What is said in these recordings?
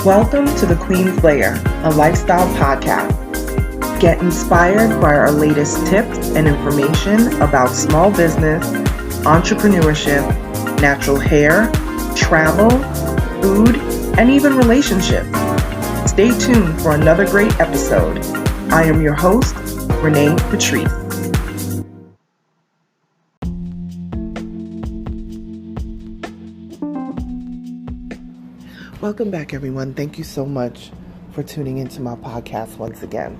Welcome to the Queen's Lair, a lifestyle podcast. Get inspired by our latest tips and information about small business, entrepreneurship, natural hair, travel, food, and even relationships. Stay tuned for another great episode. I am your host, Renee Patrice. Welcome back, everyone. Thank you so much for tuning into my podcast once again.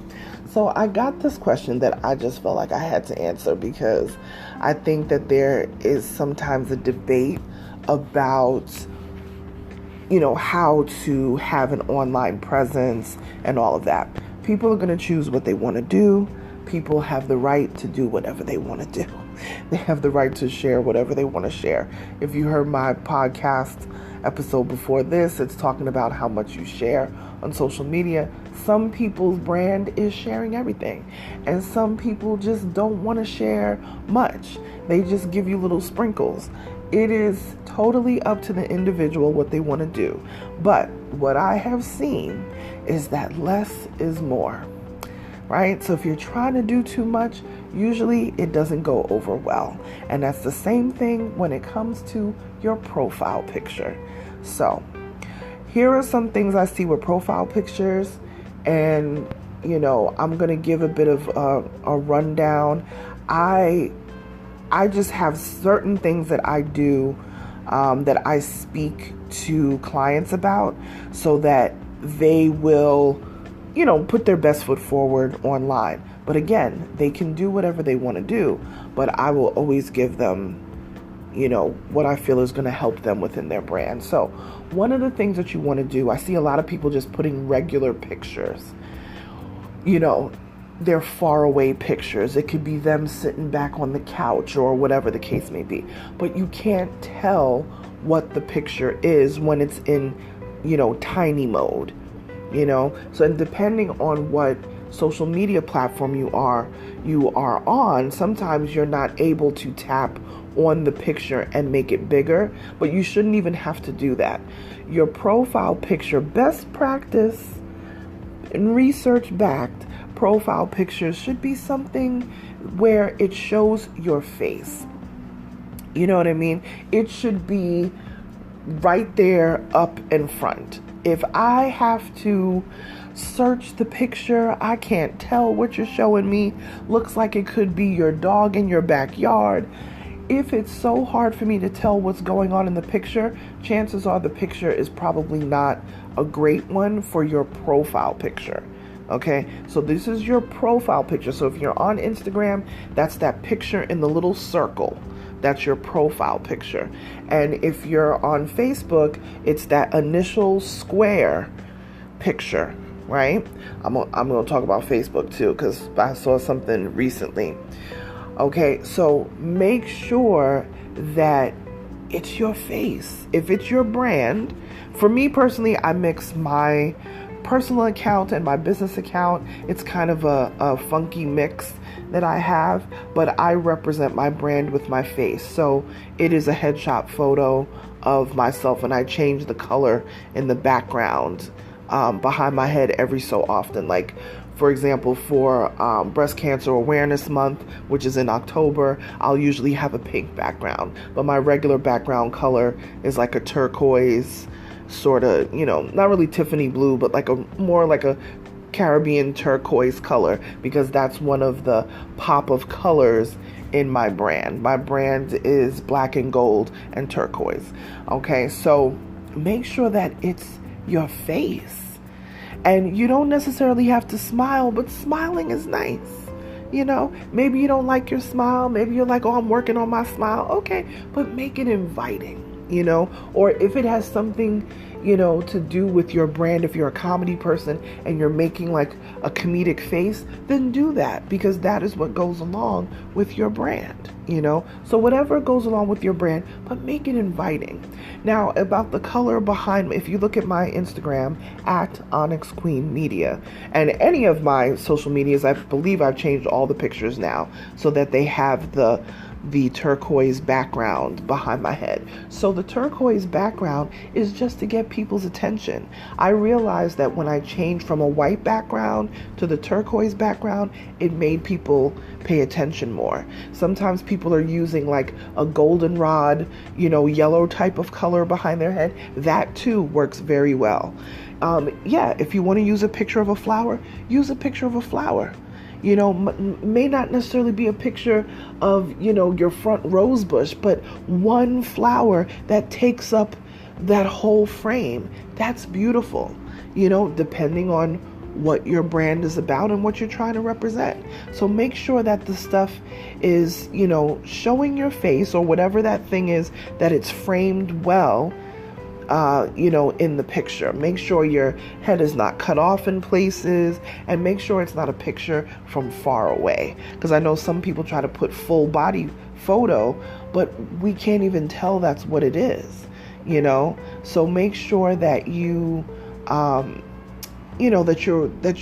So I got this question that I just felt like I had to answer because I think that there is sometimes a debate about, how to have an online presence and all of that. People are going to choose what they want to do. People have the right to do whatever they want to do. They have the right to share whatever they want to share. If you heard my podcast episode before this, it's talking about how much you share on social media. Some people's brand is sharing everything, and some people just don't want to share much. They just give you little sprinkles. It is totally up to the individual what they want to do. But what I have seen is that less is more. Right? So if you're trying to do too much, usually it doesn't go over well. And that's the same thing when it comes to your profile picture. So here are some things I see with profile pictures, and I'm going to give a bit of a rundown. I just have certain things that I do that I speak to clients about so that they will put their best foot forward online. But again, they can do whatever they want to do, but I will always give them, what I feel is going to help them within their brand. So one of the things that you want to do, I see a lot of people just putting regular pictures, they're far away pictures. It could be them sitting back on the couch or whatever the case may be, but you can't tell what the picture is when it's in, tiny mode. So depending on what social media platform you are on, sometimes you're not able to tap on the picture and make it bigger, but you shouldn't even have to do that. Your profile picture, best practice and research backed profile pictures should be something where it shows your face. You know what I mean? It should be right there up in front. If I have to search the picture, I can't tell what you're showing me. Looks like it could be your dog in your backyard. If it's so hard for me to tell what's going on in the picture, chances are the picture is probably not a great one for your profile picture. Okay, so this is your profile picture. So if you're on Instagram, that's that picture in the little circle. That's your profile picture. And if you're on Facebook, it's that initial square picture, right? I'm going to talk about Facebook too, because I saw something recently. Okay, so make sure that it's your face. If it's your brand, for me personally, I mix my personal account and my business account. It's kind of a funky mix that I have, but I represent my brand with my face. So it is a headshot photo of myself, and I change the color in the background behind my head every so often. Like, for example, for Breast Cancer Awareness Month, which is in October, I'll usually have a pink background, but my regular background color is like a turquoise, sort of, not really Tiffany blue, but more like a Caribbean turquoise color, because that's one of the pop of colors in my brand. My brand is black and gold and turquoise. Okay, so make sure that it's your face. And you don't necessarily have to smile, but smiling is nice. Maybe you don't like your smile. Maybe you're like, oh, I'm working on my smile. Okay, but make it inviting, or if it has something, to do with your brand, if you're a comedy person and you're making like a comedic face, then do that, because that is what goes along with your brand, so whatever goes along with your brand, but make it inviting. Now, about the color behind, if you look at my Instagram at Onyx Queen Media and any of my social medias, I believe I've changed all the pictures now so that they have the the turquoise background behind my head. So the turquoise background is just to get people's attention. I realized that when I changed from a white background to the turquoise background, it made people pay attention more. Sometimes people are using like a goldenrod, yellow type of color behind their head. That too works very well. If you want to use a picture of a flower, use a picture of a flower. May not necessarily be a picture of, your front rose bush, but one flower that takes up that whole frame. That's beautiful, depending on what your brand is about and what you're trying to represent. So make sure that the stuff is, showing your face or whatever that thing is, that it's framed well, in the picture. Make sure your head is not cut off in places, and make sure it's not a picture from far away. Because I know some people try to put full body photo, but we can't even tell that's what it is, So make sure that you, that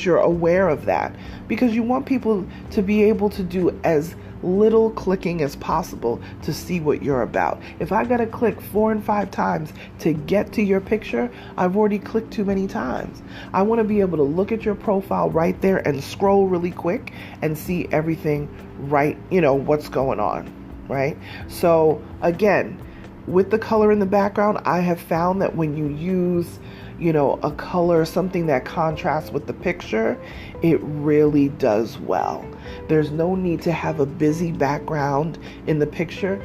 you're aware of that, because you want people to be able to do as little clicking as possible to see what you're about. If I gotta click 4 and 5 times to get to your picture, I've already clicked too many times. I want to be able to look at your profile right there and scroll really quick and see everything right, what's going on, right? So again, with the color in the background, I have found that when you use a color, something that contrasts with the picture, it really does well. There's no need to have a busy background in the picture.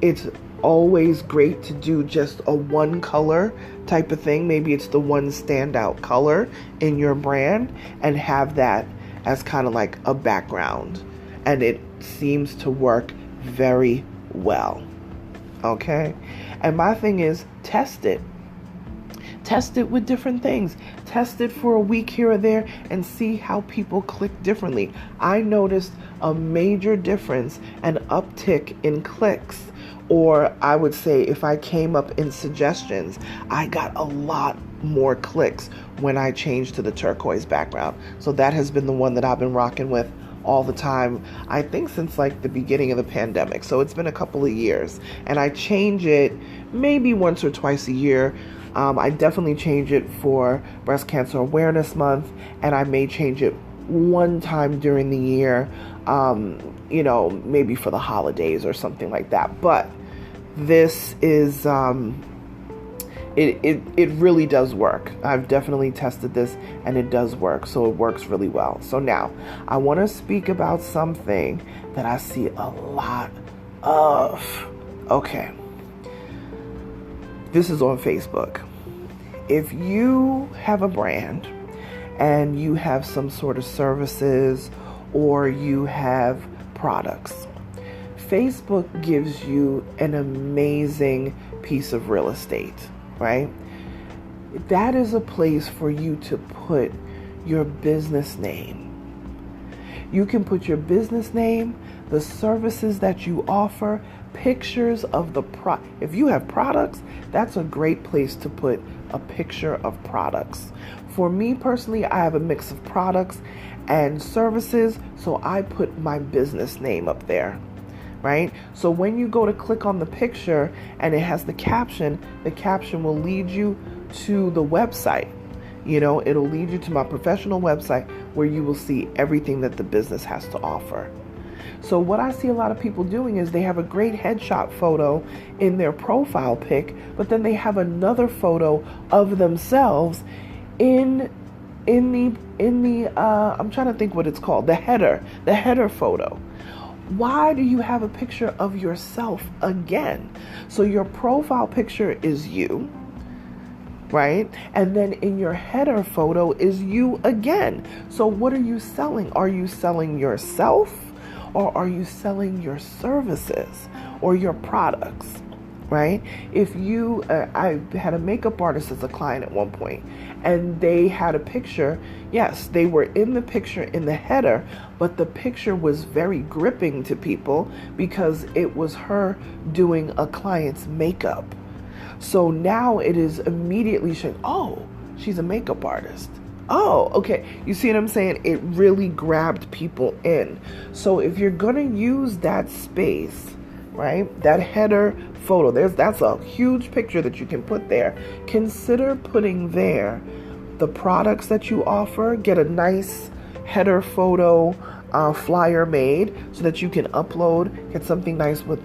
It's always great to do just a one color type of thing. Maybe it's the one standout color in your brand and have that as kind of like a background. And it seems to work very well. Okay? And my thing is, test it. Test it with different things. Test it for a week here or there and see how people click differently. I noticed a major difference, an uptick in clicks. Or I would say if I came up in suggestions, I got a lot more clicks when I changed to the turquoise background. So that has been the one that I've been rocking with all the time, I think since like the beginning of the pandemic. So it's been a couple of years. And I change it maybe once or twice a year. I definitely change it for Breast Cancer Awareness Month, and I may change it one time during the year, maybe for the holidays or something like that. But this is, it really does work. I've definitely tested this and it does work. So it works really well. So now I want to speak about something that I see a lot of. Okay. This is on Facebook. If you have a brand and you have some sort of services or you have products, Facebook gives you an amazing piece of real estate, right? That is a place for you to put your business name. You can put your business name, the services that you offer, pictures of the if you have products, that's a great place to put a picture of products. For me personally, I have a mix of products and services, so I put my business name up there, right? So when you go to click on the picture and it has the caption will lead you to the website. It'll lead you to my professional website where you will see everything that the business has to offer. So what I see a lot of people doing is they have a great headshot photo in their profile pic, but then they have another photo of themselves in the I'm trying to think what it's called, the header photo. Why do you have a picture of yourself again? So your profile picture is you, right? And then in your header photo is you again. So what are you selling? Are you selling yourself? Or are you selling your services or your products, right? If you, I had a makeup artist as a client at one point, and they had a picture. Yes, they were in the picture in the header, but the picture was very gripping to people because it was her doing a client's makeup. So now it is immediately showing, oh, she's a makeup artist. Oh, okay. You see what I'm saying? It really grabbed people in. So if you're going to use that space, right? That header photo, that's a huge picture that you can put there. Consider putting there the products that you offer. Get a nice header photo flyer made so that you can upload, get something nice with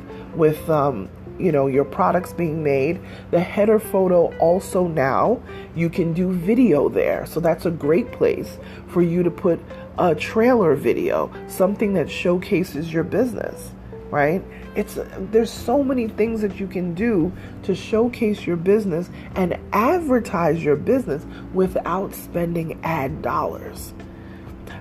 your products being made. The header photo also, now you can do video there. So that's a great place for you to put a trailer video, something that showcases your business, right? There's so many things that you can do to showcase your business and advertise your business without spending ad dollars.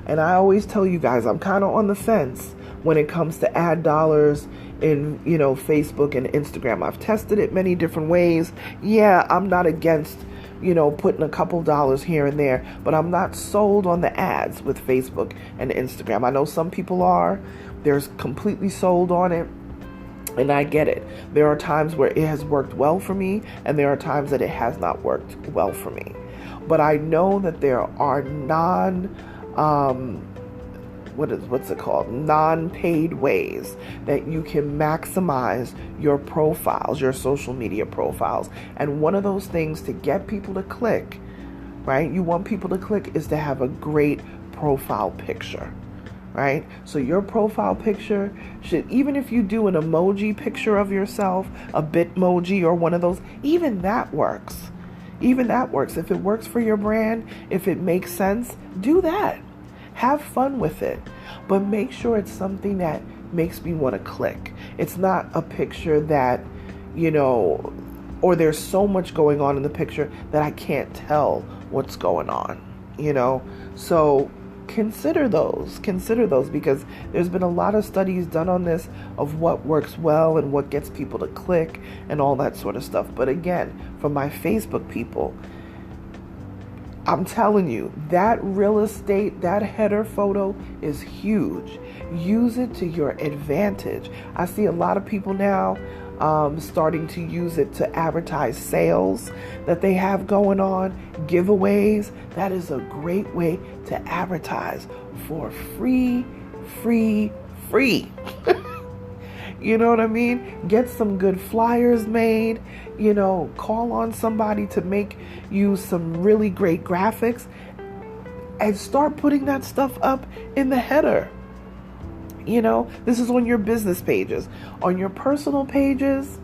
And I always tell you guys, I'm kind of on the fence when it comes to ad dollars in, Facebook and Instagram. I've tested it many different ways. Yeah, I'm not against, putting a couple dollars here and there, but I'm not sold on the ads with Facebook and Instagram. I know some people are. They're completely sold on it. And I get it. There are times where it has worked well for me, and there are times that it has not worked well for me. But I know that there are non-paid ways that you can maximize your profiles, your social media profiles. And one of those things to get people to click, right? You want people to click is to have a great profile picture, right? So your profile picture should, even if you do an emoji picture of yourself, a Bitmoji or one of those, even that works. Even that works. If it works for your brand, if it makes sense, do that. Have fun with it, but make sure it's something that makes me want to click. It's not a picture that, or there's so much going on in the picture that I can't tell what's going on, So consider those because there's been a lot of studies done on this of what works well and what gets people to click and all that sort of stuff. But again, for my Facebook people, I'm telling you, that real estate, that header photo is huge. Use it to your advantage. I see a lot of people now starting to use it to advertise sales that they have going on, giveaways. That is a great way to advertise for free. You know what I mean? Get some good flyers made, call on somebody to make you some really great graphics and start putting that stuff up in the header. This is on your business pages. On your personal pages,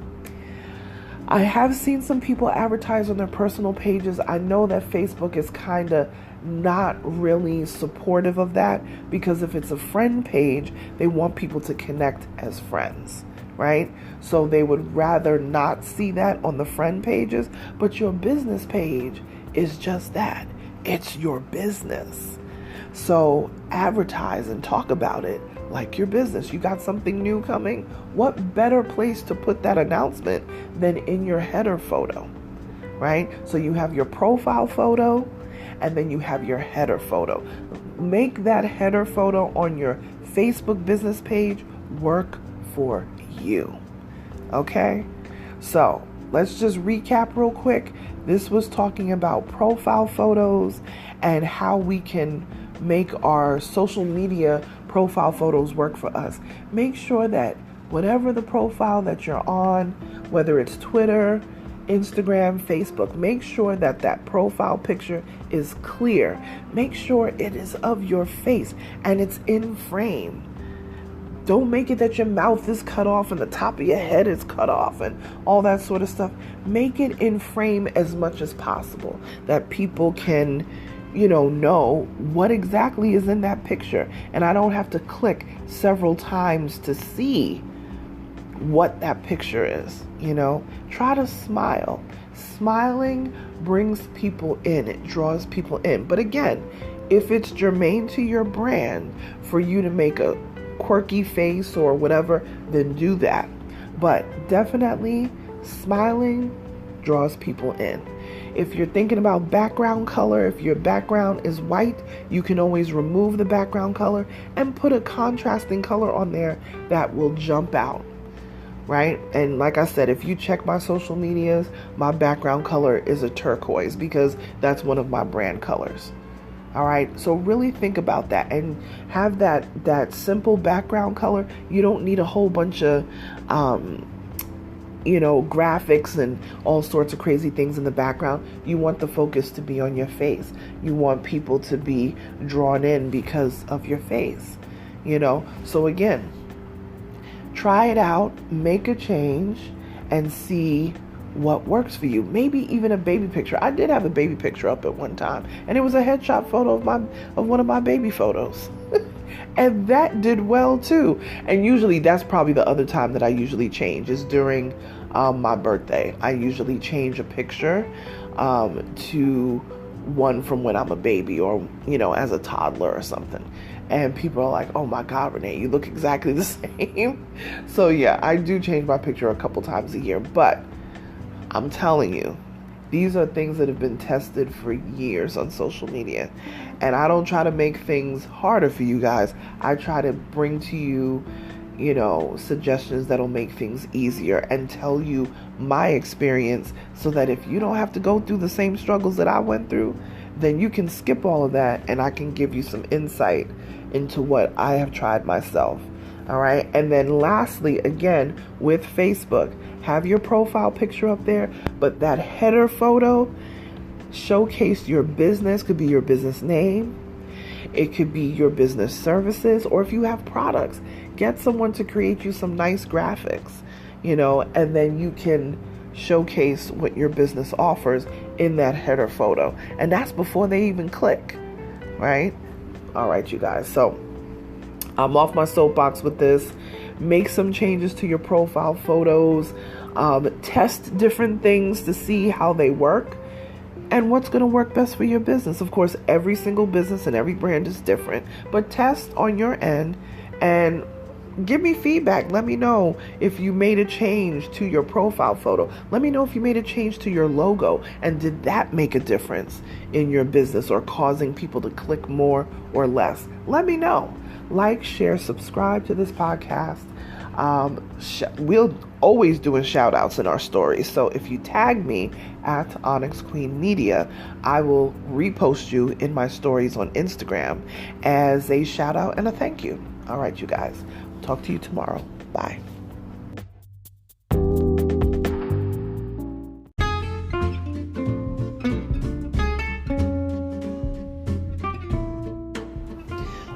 I have seen some people advertise on their personal pages. I know that Facebook is kind of not really supportive of that because if it's a friend page, they want people to connect as friends, right? So they would rather not see that on the friend pages, but your business page is just that. It's your business. So advertise and talk about it like your business. You got something new coming? What better place to put that announcement than in your header photo, right? So you have your profile photo and then you have your header photo. Make that header photo on your Facebook business page work for you. Okay? So let's just recap real quick. This was talking about profile photos and how we can make our social media profile photos work for us. Make sure that whatever the profile that you're on, whether it's Twitter, Instagram, Facebook, make sure that that profile picture is clear. Make sure it is of your face and it's in frame. Don't make it that your mouth is cut off and the top of your head is cut off and all that sort of stuff. Make it in frame as much as possible that people can, know what exactly is in that picture. And I don't have to click several times to see what that picture is. Try to smile. Smiling brings people in. It draws people in. But again, if it's germane to your brand for you to make a quirky face or whatever, then do that. But definitely smiling draws people in. If you're thinking about background color, if your background is white, you can always remove the background color and put a contrasting color on there that will jump out, right? And like I said, if you check my social medias, my background color is a turquoise because that's one of my brand colors. All right. So really think about that and have that simple background color. You don't need a whole bunch of, graphics and all sorts of crazy things in the background. You want the focus to be on your face. You want people to be drawn in because of your face, So again, try it out, make a change, and see what works for you. Maybe even a baby picture. I did have a baby picture up at one time, and it was a headshot photo of one of my baby photos. And that did well too. And usually that's probably the other time that I usually change is during my birthday. I usually change a picture to one from when I'm a baby or, as a toddler or something. And people are like, oh my God, Renee, you look exactly the same. So yeah, I do change my picture a couple times a year. But I'm telling you, these are things that have been tested for years on social media. And I don't try to make things harder for you guys. I try to bring to you, suggestions that'll make things easier and tell you my experience so that if you don't have to go through the same struggles that I went through, then you can skip all of that and I can give you some insight into what I have tried myself. All right. And then lastly, again, with Facebook, have your profile picture up there, but that header photo showcase your business. Could be your business name. It could be your business services, or if you have products, get someone to create you some nice graphics, and then you can showcase what your business offers in that header photo. And that's before they even click, right? All right, you guys. So I'm off my soapbox with this. Make some changes to your profile photos. Test different things to see how they work and what's going to work best for your business. Of course, every single business and every brand is different, but test on your end and give me feedback. Let me know if you made a change to your profile photo. Let me know if you made a change to your logo, and did that make a difference in your business or causing people to click more or less? Let me know. Like, share, subscribe to this podcast. We'll always doing shout outs in our stories. So if you tag me at Onyx Queen Media, I will repost you in my stories on Instagram as a shout out and a thank you. All right, you guys. Talk to you tomorrow. Bye.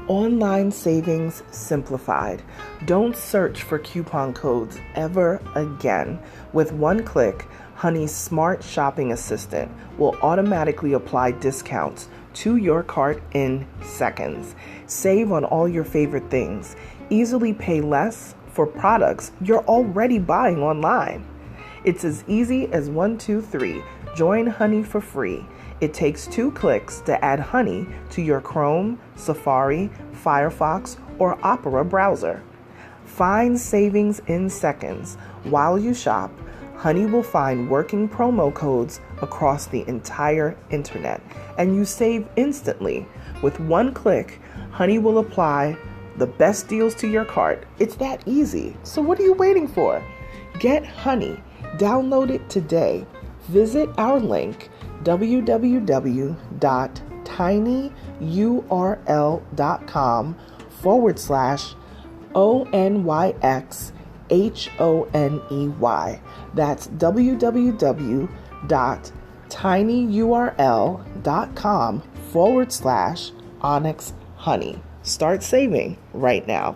Online savings simplified. Don't search for coupon codes ever again. With one click, Honey's smart shopping assistant will automatically apply discounts to your cart in seconds. Save on all your favorite things. Easily pay less for products you're already buying online. It's as easy as 1, 2, 3. Join Honey for free. It takes 2 clicks to add Honey to your Chrome, Safari, Firefox, or Opera browser. Find savings in seconds. While you shop, Honey will find working promo codes across the entire internet, and you save instantly. With one click, Honey will apply the best deals to your cart. It's that easy. So what are you waiting for? Get Honey. Download it today. Visit our link, www.tinyurl.com/ONYXHONEY. That's www.tinyurl.com/Onyx Honey. Start saving right now.